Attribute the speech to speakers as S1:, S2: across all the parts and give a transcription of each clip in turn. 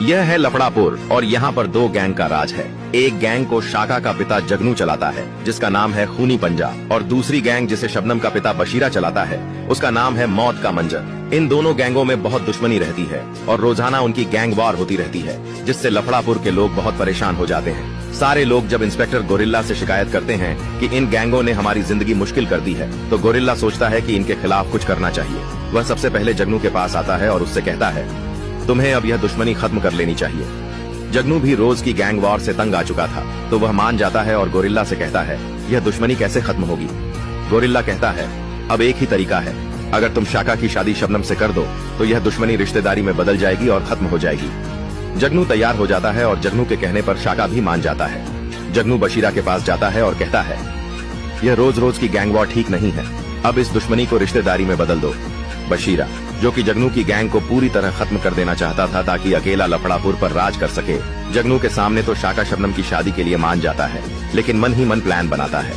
S1: यह है लफड़ापुर और यहाँ पर दो गैंग का राज है। एक गैंग को शाका का पिता जगनू चलाता है जिसका नाम है खूनी पंजा, और दूसरी गैंग जिसे शबनम का पिता बशीरा चलाता है उसका नाम है मौत का मंजर। इन दोनों गैंगों में बहुत दुश्मनी रहती है और रोजाना उनकी गैंग वार होती रहती है, जिससे लफड़ापुर के लोग बहुत परेशान हो जाते हैं। सारे लोग जब इंस्पेक्टर गोरिल्ला से शिकायत करते हैं कि इन गैंगों ने हमारी जिंदगी मुश्किल कर दी है, तो गोरिल्ला सोचता है कि इनके खिलाफ कुछ करना चाहिए। वह सबसे पहले जगनू के पास आता है और उससे कहता है, तुम्हें अब यह दुश्मनी खत्म कर लेनी चाहिए। जगनू भी रोज की गैंग वॉर से तंग आ चुका था, तो वह मान जाता है और गोरिल्ला से कहता है, यह दुश्मनी कैसे खत्म होगी। गोरिल्ला कहता है, अब एक ही तरीका है, अगर तुम शाका की शादी शबनम से कर दो तो यह दुश्मनी रिश्तेदारी में बदल जाएगी और खत्म हो जाएगी। जगनू तैयार हो जाता है और जगनू के कहने पर शाका भी मान जाता है। जगनू बशीरा के पास जाता है और कहता है, यह रोज रोज की गैंग वॉर ठीक नहीं है, अब इस दुश्मनी को रिश्तेदारी में बदल दो। बशीरा, जो कि जगनू की गैंग को पूरी तरह खत्म कर देना चाहता था ताकि अकेला लफड़ापुर पर राज कर सके, जगनू के सामने तो शाका शबनम की शादी के लिए मान जाता है, लेकिन मन ही मन प्लान बनाता है।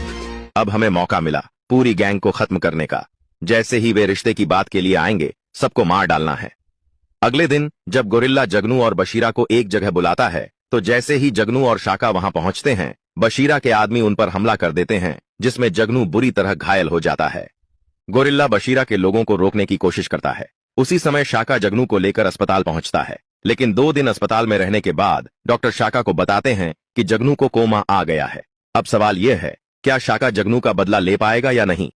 S1: अब हमें मौका मिला पूरी गैंग को खत्म करने का। जैसे ही वे रिश्ते की बात के लिए आएंगे, सबको मार डालना है। अगले दिन जब गोरिल्ला जगनू और बशीरा को एक जगह बुलाता है, तो जैसे ही जगनू और शाका वहां पहुंचते हैं, बशीरा के आदमी उन पर हमला कर देते हैं, जिसमें जगनू बुरी तरह घायल हो जाता है। गोरिल्ला बशीरा के लोगों को रोकने की कोशिश करता है। उसी समय शाका जगनू को लेकर अस्पताल पहुंचता है, लेकिन 2 दिन अस्पताल में रहने के बाद डॉक्टर शाका को बताते हैं कि जगनू को कोमा आ गया है। अब सवाल यह है, क्या शाका जगनू का बदला ले पाएगा या नहीं।